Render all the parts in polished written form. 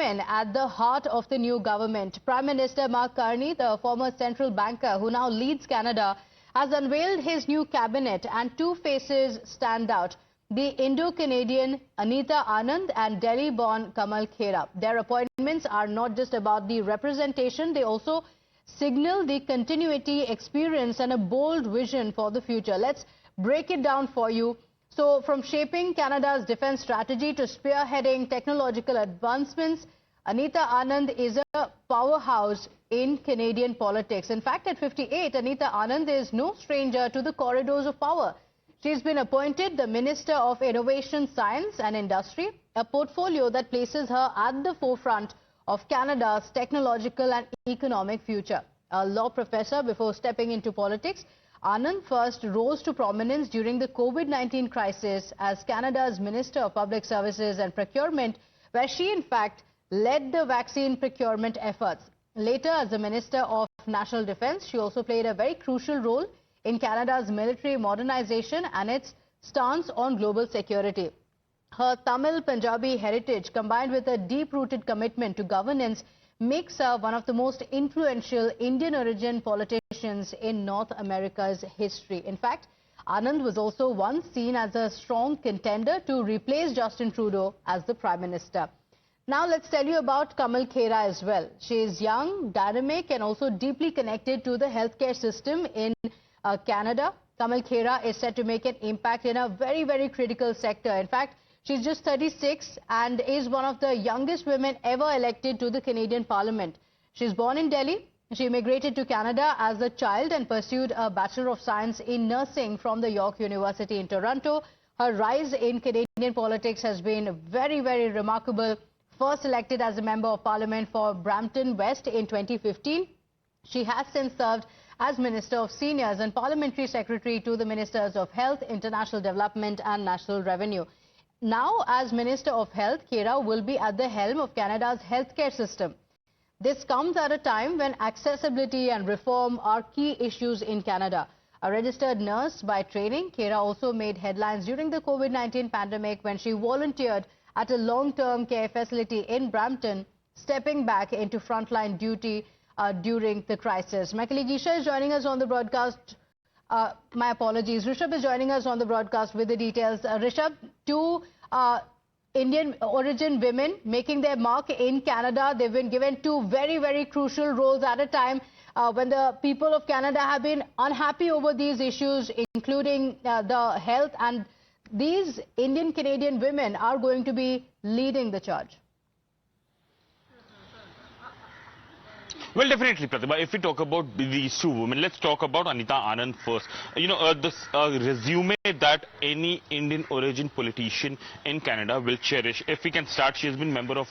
women at the heart of the new government. Prime Minister Mark Carney, the former central banker who now leads Canada, has unveiled his new cabinet, and two faces stand out: the Indo-Canadian Anita Anand and Delhi-born Kamal Khera. Their appointments are not just about the representation, they also signal the continuity, experience and a bold vision for the future. Let's break it down for you. So, from shaping Canada's defense strategy to spearheading technological advancements, Anita Anand is a powerhouse in Canadian politics. In fact, at 58, Anita Anand is no stranger to the corridors of power. She's been appointed the Minister of Innovation, Science and Industry, a portfolio that places her at the forefront of Canada's technological and economic future. A law professor before stepping into politics, Anand first rose to prominence during the COVID-19 crisis as Canada's Minister of Public Services and Procurement, where she in fact led the vaccine procurement efforts. Later, as the Minister of National Defence, she also played a very crucial role in Canada's military modernization and its stance on global security. Her Tamil Punjabi heritage, combined with a deep-rooted commitment to governance, makes her one of the most influential Indian-origin politicians in North America's history. In fact, Anand was also once seen as a strong contender to replace Justin Trudeau as the Prime Minister. Now let's tell you about Kamal Khera as well. She is young, dynamic and also deeply connected to the healthcare system in Canada. Kamal Khera is set to make an impact in a very critical sector. In fact, she's just 36 and is one of the youngest women ever elected to the Canadian Parliament. She's born in Delhi. She immigrated to Canada as a child and pursued a Bachelor of Science in Nursing from the York University in Toronto. Her rise in Canadian politics has been very remarkable. First elected as a Member of Parliament for Brampton West in 2015. She has since served as Minister of Seniors and Parliamentary Secretary to the Ministers of Health, International Development and National Revenue. Now, as Minister of Health, Khera will be at the helm of Canada's healthcare system. This comes at a time when accessibility and reform are key issues in Canada. A registered nurse by training, Khera also made headlines during the COVID-19 pandemic when she volunteered at a long-term care facility in Brampton, stepping back into frontline duty during the crisis. My colleague Isha is joining us on the broadcast. My apologies. Rishabh is joining us on the broadcast with the details. Rishabh, two Indian origin women making their mark in Canada. They've been given two very crucial roles at a time when the people of Canada have been unhappy over these issues, including the health, and these Indian Canadian women are going to be leading the charge. Well, definitely, Pratibha. If we talk about these two women, let's talk about Anita Anand first. You know, this resume that any Indian origin politician in Canada will cherish. If we can start, she has been Member of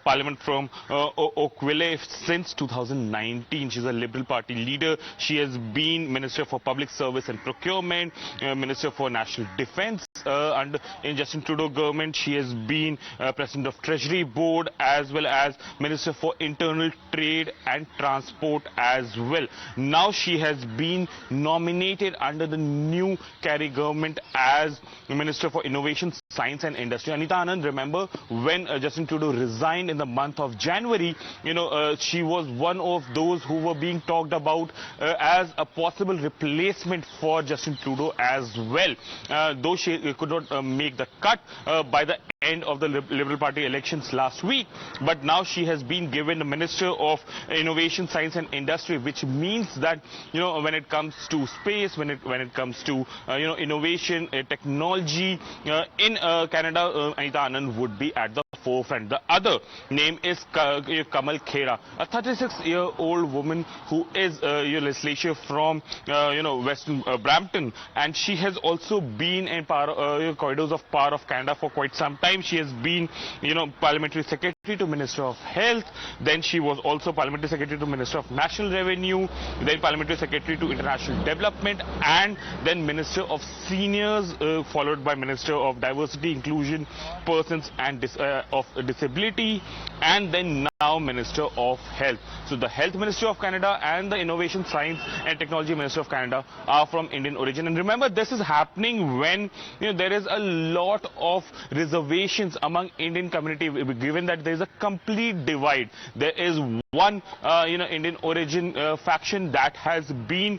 Parliament from Oakville since 2019. She's a Liberal Party leader. She has been Minister for Public Service and Procurement, Minister for National Defence. And in Justin Trudeau government, she has been President of Treasury Board as well as Minister for Internal Trade and Transport as well. Now she has been nominated under the new Kerry government as Minister for Innovation, Science and Industry. Anita Anand, remember when Justin Trudeau resigned in the month of January, you know, she was one of those who were being talked about as a possible replacement for Justin Trudeau as well. Though she could not make the cut by the end of the Liberal Party elections last week, but now she has been given the Minister of Innovation, Science and Industry, which means that, you know, when it comes to space, when it comes to you know, innovation, technology in Canada, Anita Anand would be at the forefront. The other name is Kamal Khera, a 36-year-old woman who is legislature from you know, Western Brampton, and she has also been in corridors of power of Canada for quite some time. She has been, you know, Parliamentary Secretary to Minister of Health, then she was also Parliamentary Secretary to Minister of National Revenue, then Parliamentary Secretary to International Development, and then Minister of Seniors, followed by Minister of Diversity, Inclusion, Persons and of Disability, and then now Minister of Health. So the Health Ministry of Canada and the Innovation, Science and Technology Ministry of Canada are from Indian origin. And remember, this is happening when there is a lot of reservations among Indian community, given that there is a complete divide. There is one Indian origin faction that has been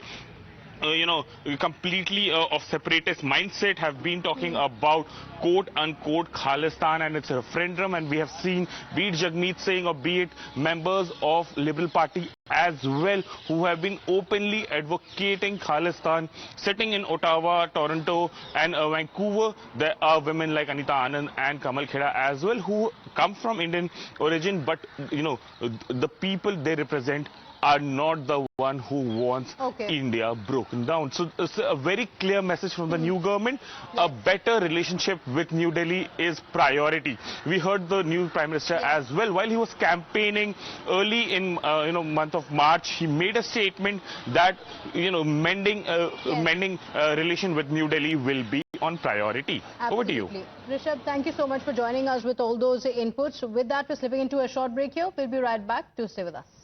completely of separatist mindset, have been talking about quote-unquote Khalistan and its referendum, and we have seen, be it Jagmeet Singh or be it members of Liberal Party as well, who have been openly advocating Khalistan, sitting in Ottawa, Toronto and Vancouver. There are women like Anita Anand and Kamal Khera as well, who come from Indian origin, but the people they represent are not the one who wants India broken down. So it's a very clear message from the new government. A better relationship with New Delhi is priority. We heard the new Prime Minister as well. While he was campaigning early in month of March, he made a statement that mending relation with New Delhi will be on priority. Absolutely. Over to you. Rishabh, thank you so much for joining us with all those inputs. With that, we're slipping into a short break here. We'll be right back. Do stay with us.